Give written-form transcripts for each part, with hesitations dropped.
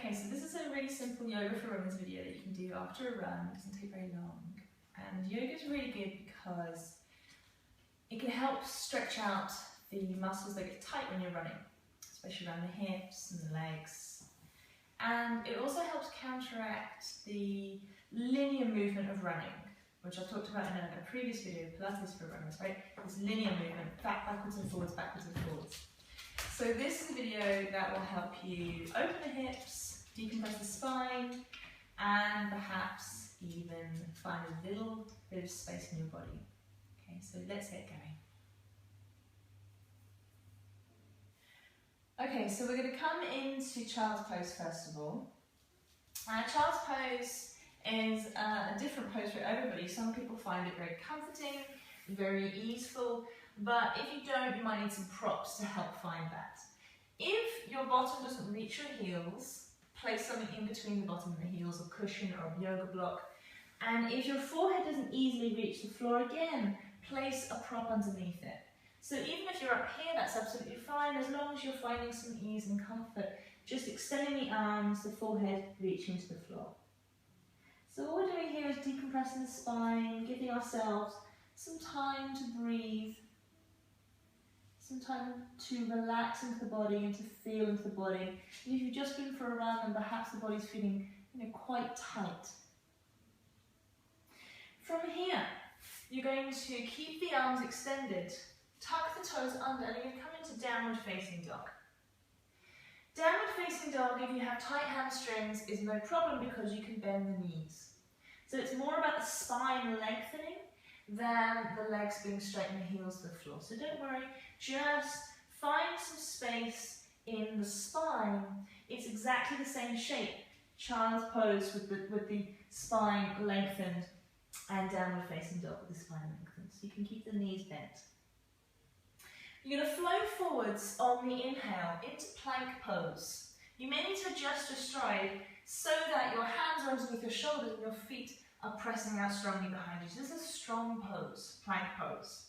Okay, so this is a really simple yoga for runners video that you can do after a run. It doesn't take very long. And yoga is really good because it can help stretch out the muscles that get tight when you're running, especially around the hips and the legs. And it also helps counteract the linear movement of running, which I talked about in a previous video, Pilates for runners, right? This linear movement, backwards and forwards, backwards and forwards. So this is a video that will help you open the hips, decompress the spine, and perhaps even find a little bit of space in your body. Okay, so let's get going. Okay, so we're going to come into child's pose first of all. Child's pose is a different pose for everybody. Some people find it very comforting, very easeful, but if you don't, you might need some props to help find that. If your bottom doesn't reach your heels, place something in between the bottom and the heels, a cushion or a yoga block. And if your forehead doesn't easily reach the floor, again, place a prop underneath it. So even if you're up here, that's absolutely fine, as long as you're finding some ease and comfort, just extending the arms, the forehead reaching to the floor. So all we're doing here is decompressing the spine, giving ourselves some time to breathe, some time to relax into the body and to feel into the body. And if you've just been for a run and perhaps the body's feeling quite tight. From here, you're going to keep the arms extended, tuck the toes under, and you're going to come into downward facing dog. Downward facing dog, if you have tight hamstrings, is no problem because you can bend the knees. So it's more about the spine lengthening than the legs being straight and the heels to the floor. So don't worry, just find some space in the spine. It's exactly the same shape. Child's pose with the spine lengthened and downward facing dog with the spine lengthened. So you can keep the knees bent. You're going to flow forwards on the inhale into plank pose. You may need to adjust your stride so that your hands are underneath your shoulders and your feet are pressing out strongly behind you. So this is a strong pose, plank pose.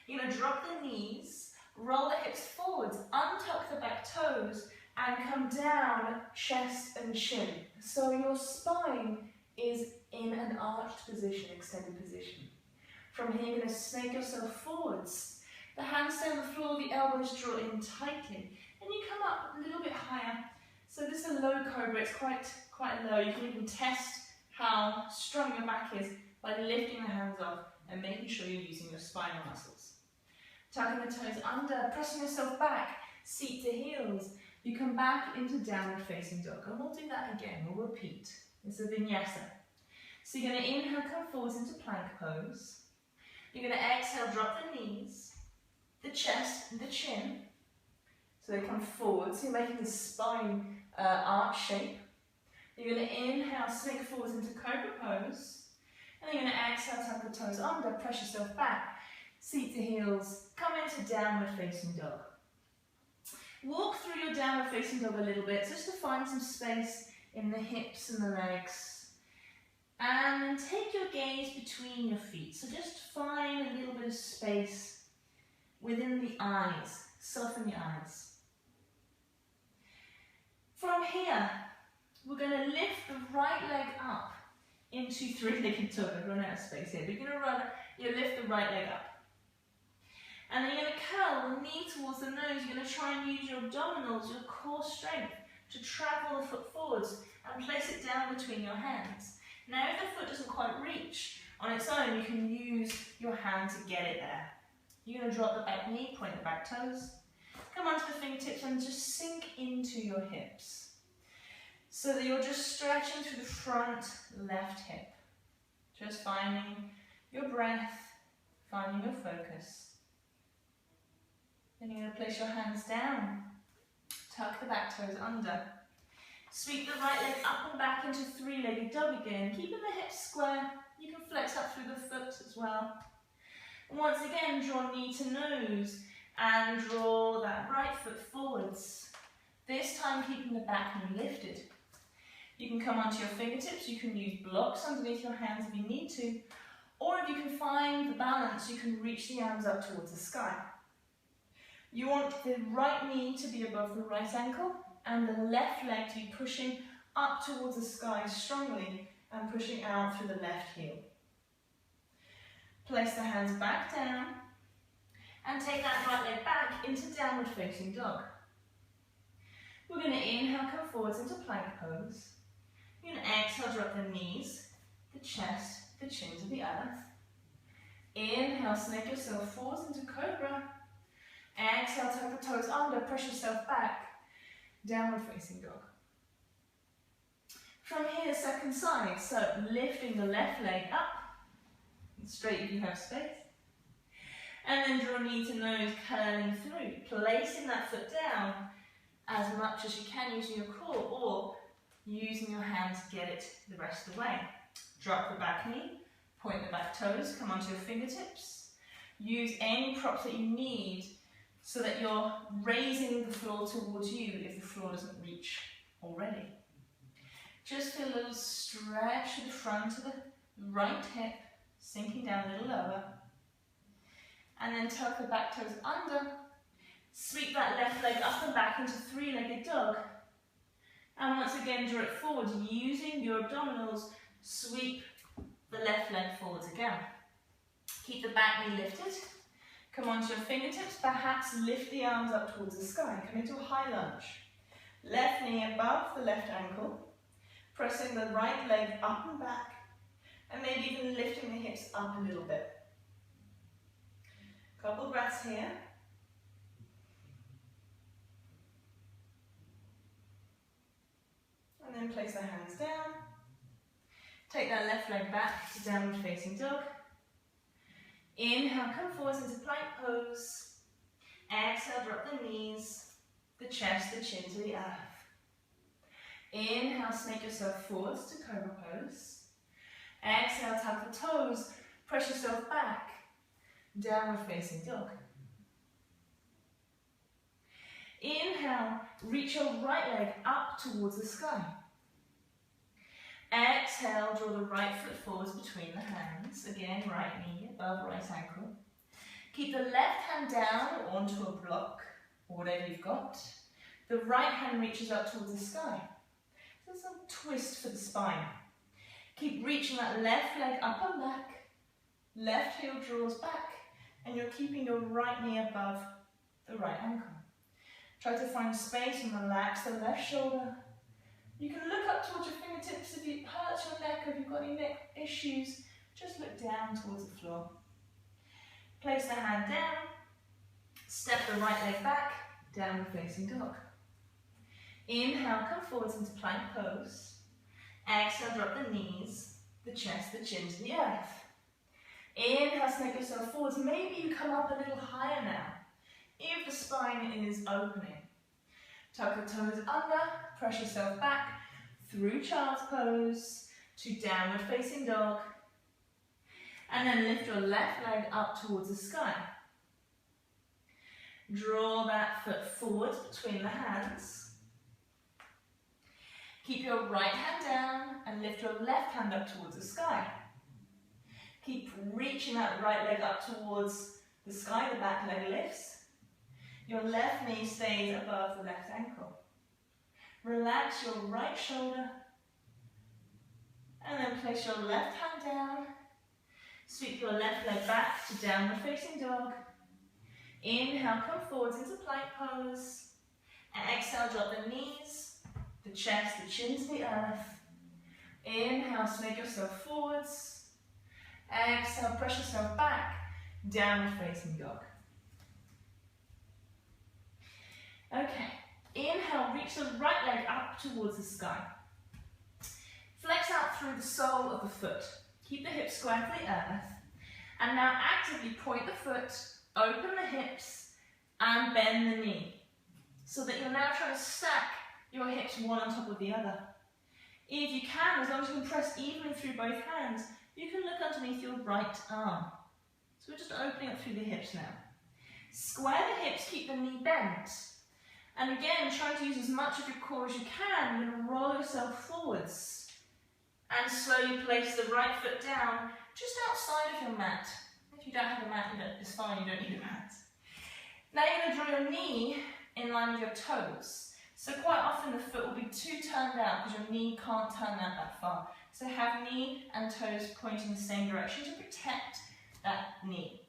You're going to drop the knees, roll the hips forwards, untuck the back toes, and come down, chest and chin. So your spine is in an arched position, extended position. From here, you're going to snake yourself forwards. The hands stay on the floor, the elbows draw in tightly, and you come up a little bit higher. So this is a low cobra, it's quite low. You can even test how strong your back is by lifting the hands off and making sure you're using your spinal muscles. Tucking the toes under, pressing yourself back, seat to heels. You come back into downward facing dog, and we'll do that again, we'll repeat. It's a vinyasa. So you're going to inhale, come forwards into plank pose. You're going to exhale, drop the knees, the chest and the chin, so they come forward, so you're making the spine arch shape. You're going to inhale, snake forwards into cobra pose, and then you're going to exhale, tuck the toes under, press yourself back, seat to heels, come into downward facing dog. Walk through your downward facing dog a little bit, just to find some space in the hips and the legs. And then take your gaze between your feet, so just find a little bit of space within the eyes, soften the eyes. From here, we're going to lift the right leg up into three-legged dog. I've run out of space here. You're going to lift the right leg up. And then you're going to curl the knee towards the nose. You're going to try and use your abdominals, your core strength, to travel the foot forwards and place it down between your hands. Now, if the foot doesn't quite reach on its own, you can use your hand to get it there. You're going to drop the back knee, point the back toes, come onto the fingertips and just sink into your hips. So that you're just stretching through the front left hip. Just finding your breath, finding your focus. Then you're going to place your hands down, tuck the back toes under. Sweep the right leg up and back into three-legged dog again, keeping the hips square. You can flex up through the foot as well. And once again, draw knee to nose and draw that right foot forwards. This time keeping the back knee lifted. You can come onto your fingertips, you can use blocks underneath your hands if you need to, or if you can find the balance, you can reach the arms up towards the sky. You want the right knee to be above the right ankle and the left leg to be pushing up towards the sky strongly and pushing out through the left heel. Place the hands back down and take that right leg back into downward facing dog. We're going to inhale, come forwards into plank pose. You're going to exhale, drop the knees, the chest, the chin to the earth. Inhale, snake yourself forwards into cobra. Exhale, tuck the toes under, press yourself back, downward facing dog. From here, second side, so lifting the left leg up, straight if you have space. And then draw knee to nose, curling through, placing that foot down as much as you can using your core or using your hands to get it the rest of the way. Drop the back knee, point the back toes, come onto your fingertips. Use any props that you need so that you're raising the floor towards you if the floor doesn't reach already. Just feel a little stretch to the front of the right hip, sinking down a little lower. And then tuck the back toes under. Sweep that left leg up and back into three-legged dog. And once again, draw it forward. Using your abdominals, sweep the left leg forwards again. Keep the back knee lifted. Come onto your fingertips. Perhaps lift the arms up towards the sky. Come into a high lunge. Left knee above the left ankle. Pressing the right leg up and back. And maybe even lifting the hips up a little bit. Couple breaths here. And then place the hands down. Take that left leg back to downward facing dog. Inhale, come forwards into plank pose. Exhale, drop the knees, the chest, the chin to the earth. Inhale, snake yourself forwards to cobra pose. Exhale, tuck the toes, press yourself back, downward facing dog. Inhale, reach your right leg up towards the sky. Exhale, draw the right foot forwards between the hands. Again, right knee above right ankle. Keep the left hand down or onto a block, or whatever you've got. The right hand reaches up towards the sky. So there's a twist for the spine. Keep reaching that left leg up and back. Left heel draws back, and you're keeping your right knee above the right ankle. Try to find space and relax the left shoulder. You can look up towards your fingertips if it hurts your neck or if you've got any neck issues. Just look down towards the floor. Place the hand down. Step the right leg back, downward facing dog. Inhale, come forwards into plank pose. Exhale, drop the knees, the chest, the chin to the earth. Inhale, snake yourself forwards. Maybe you come up a little higher now, if the spine is opening. Tuck the toes under, press yourself back through child's pose to downward facing dog. And then lift your left leg up towards the sky. Draw that foot forward between the hands. Keep your right hand down and lift your left hand up towards the sky. Keep reaching that right leg up towards the sky, the back leg lifts. Your left knee stays above the left ankle. Relax your right shoulder. And then place your left hand down. Sweep your left leg back to downward facing dog. Inhale, come forwards into plank pose. And exhale, drop the knees, the chest, the chin to the earth. Inhale, snake yourself forwards. Exhale, press yourself back, downward facing dog. Okay, inhale, reach the right leg up towards the sky. Flex out through the sole of the foot. Keep the hips square to the earth. And now actively point the foot, open the hips, and bend the knee. So that you're now trying to stack your hips one on top of the other. If you can, as long as you can press evenly through both hands, you can look underneath your right arm. So we're just opening up through the hips now. Square the hips, keep the knee bent. And again, try to use as much of your core as you can. You're going to roll yourself forwards. And slowly place the right foot down, just outside of your mat. If you don't have a mat, it's fine, you don't need a mat. Now you're going to draw your knee in line with your toes. So quite often the foot will be too turned out because your knee can't turn that far. So have knee and toes pointing the same direction to protect that knee.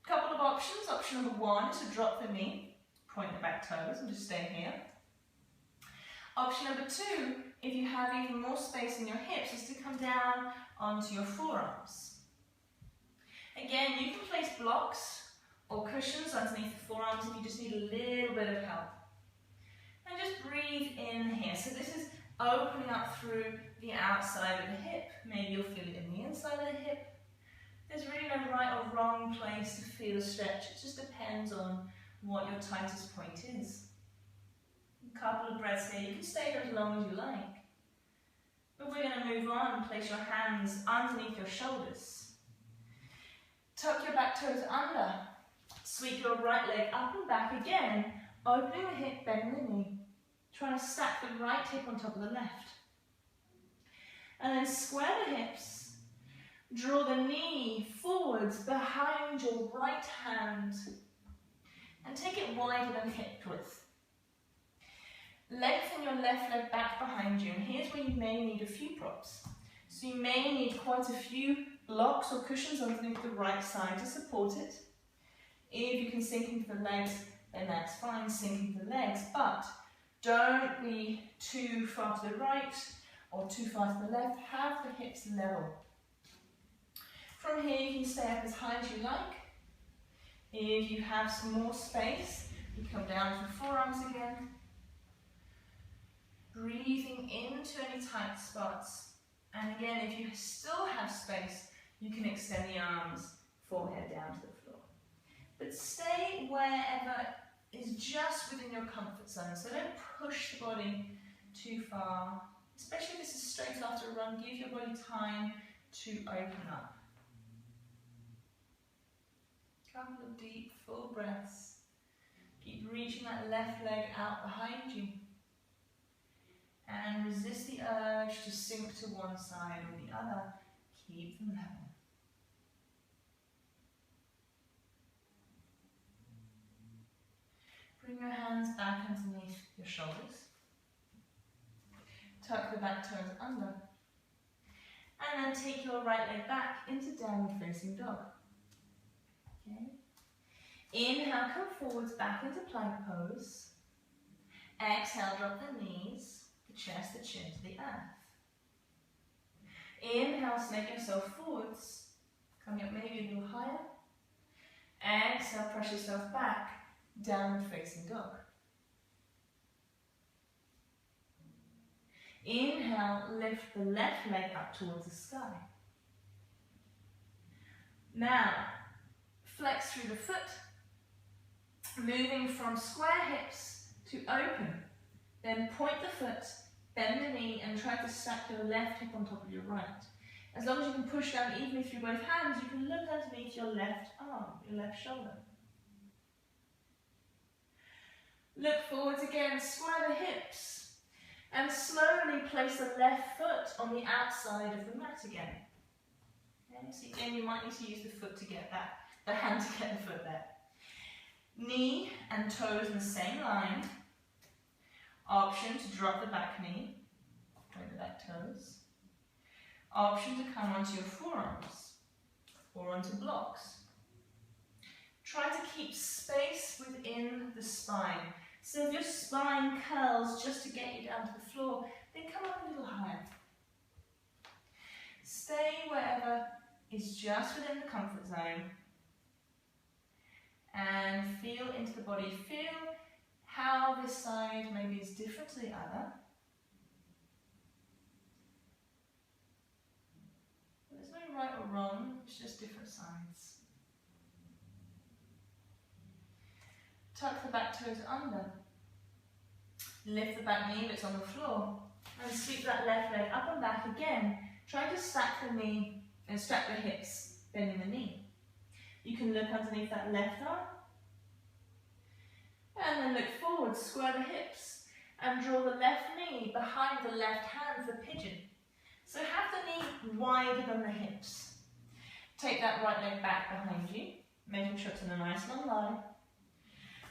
Couple of options. Option number one is to drop the knee, point the back toes and just stay here. Option number two, if you have even more space in your hips, is to come down onto your forearms. Again, you can place blocks or cushions underneath the forearms if you just need a little bit of help. And just breathe in here. So this is opening up through the outside of the hip. Maybe you'll feel it in the inside of the hip. There's really no right or wrong place to feel a stretch. It just depends on what your tightest point is. A couple of breaths here. You can stay here as long as you like. But we're going to move on and place your hands underneath your shoulders. Tuck your back toes under. Sweep your right leg up and back again. Opening the hip, bending the knee. Trying to stack the right hip on top of the left. And then square the hips. Draw the knee forwards behind your right hand. And take it wider than hip width. Lengthen your left leg back behind you. And here's where you may need a few props. So you may need quite a few blocks or cushions underneath the right side to support it. If you can sink into the legs, then that's fine, sink into the legs, but don't be too far to the right or too far to the left. Have the hips level. From here, you can stay up as high as you like. If you have some more space, you come down to the forearms again. Breathing into any tight spots. And again, if you still have space, you can extend the arms, forehead down to the floor. But stay wherever is just within your comfort zone. So don't push the body too far. Especially if this is straight after a run, give your body time to open up. Couple of deep, full breaths. Keep reaching that left leg out behind you. And resist the urge to sink to one side or the other. Keep them level. Bring your hands back underneath your shoulders. Tuck the back toes under. And then take your right leg back into downward facing dog. Okay. Inhale, come forwards back into plank pose. Exhale, drop the knees, the chest, the chin to the earth. Inhale, snake yourself forwards. Coming up maybe a little higher. Exhale, press yourself back. Downward facing dog. Inhale, lift the left leg up towards the sky. Now, flex through the foot, moving from square hips to open. Then point the foot, bend the knee, and try to stack your left hip on top of your right. As long as you can push down evenly through both hands, you can look underneath your left arm, your left shoulder. Look forwards again, square the hips, and slowly place the left foot on the outside of the mat again. Okay, so again, you might need to use the foot to get that, the hand to get the foot there. Knee and toes in the same line. Option to drop the back knee, point the back toes. Option to come onto your forearms or onto blocks. Try to keep space within the spine. So if your spine curls just to get you down to the floor, then come up a little higher. Stay wherever is just within the comfort zone. And feel into the body. Feel how this side maybe is different to the other. There's no right or wrong, it's just different sides. Tuck the back toes under. Lift the back knee that's on the floor. And sweep that left leg up and back again. Try to stack the knee and stack the hips, bending the knee. You can look underneath that left arm. And then look forward, square the hips. And draw the left knee behind the left hand for pigeon. So have the knee wider than the hips. Take that right leg back behind you, making sure it's in a nice long line.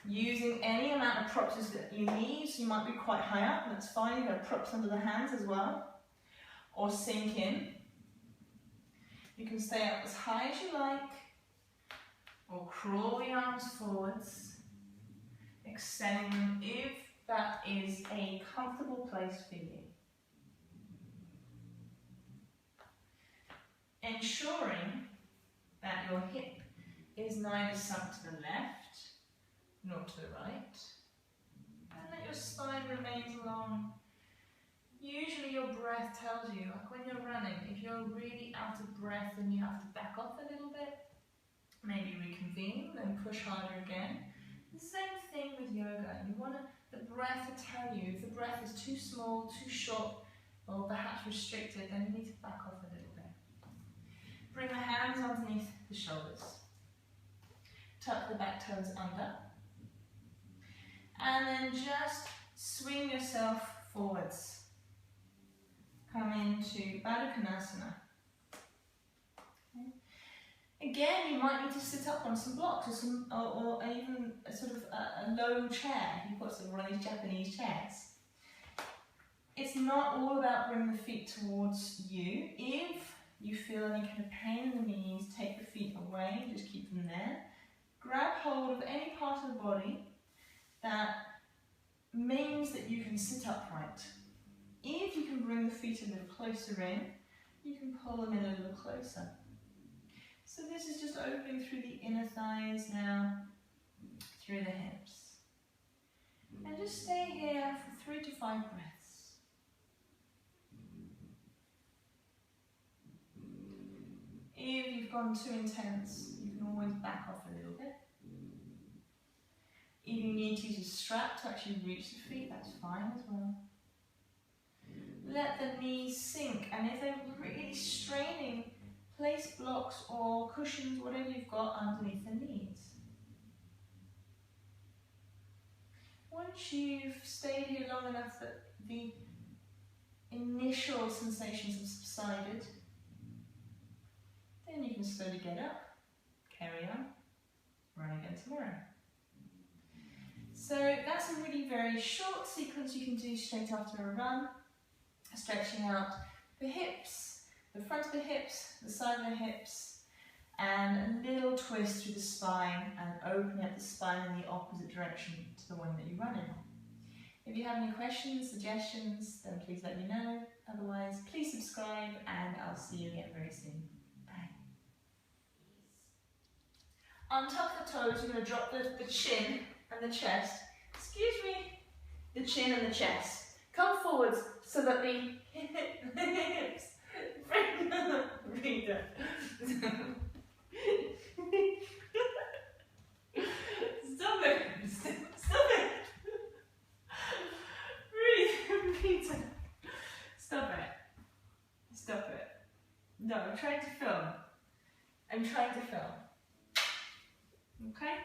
Using any amount of props that you need, so you might be quite high up, that's fine. You have props under the hands as well, or sink in. You can stay up as high as you like, or crawl the arms forwards, extending them if that is a comfortable place for you. Ensuring that your hip is neither sunk to the left nor to the right, and that your spine remains long. Usually your breath tells you, like when you're running, if you're really out of breath then you have to back off a little bit, maybe reconvene, then push harder again. The same thing with yoga. You want the breath to tell you if the breath is too small, too short, or perhaps restricted, then you need to back off a little bit. Bring the hands underneath the shoulders. Tuck the back toes under. And then just swing yourself forwards. Come into Baddha Konasana. Okay. Again, you might need to sit up on some blocks or even a sort of a low chair. You've got some one of these Japanese chairs. It's not all about bringing the feet towards you. If you feel any kind of pain in the knees, take the feet away, just keep them there. Grab hold of any part of the body that means that you can sit upright. If you can bring the feet a little closer in, you can pull them in a little closer. So this is just opening through the inner thighs now, through the hips. And just stay here for 3 to 5 breaths. If you've gone too intense, you can always back off a little bit. If you need to use a strap to actually reach the feet, that's fine as well. Let the knees sink, and if they're really straining, place blocks or cushions, whatever you've got underneath the knees. Once you've stayed here long enough that the initial sensations have subsided, then you can slowly get up, carry on, run again tomorrow. So that's a really very short sequence you can do straight after a run, stretching out the hips, the front of the hips, the side of the hips, and a little twist through the spine and opening up the spine in the opposite direction to the one that you run in. If you have any questions, suggestions, then please let me know. Otherwise, please subscribe and I'll see you again very soon. Bye. Untuck the toes, you're going to drop the chin and the chest. Excuse me. The chin and the chest. Come forwards so that the hips. Reader. Stop it. Stop it. Reader. Stop it. Stop it. No, I'm trying to film. I'm trying to film. Okay?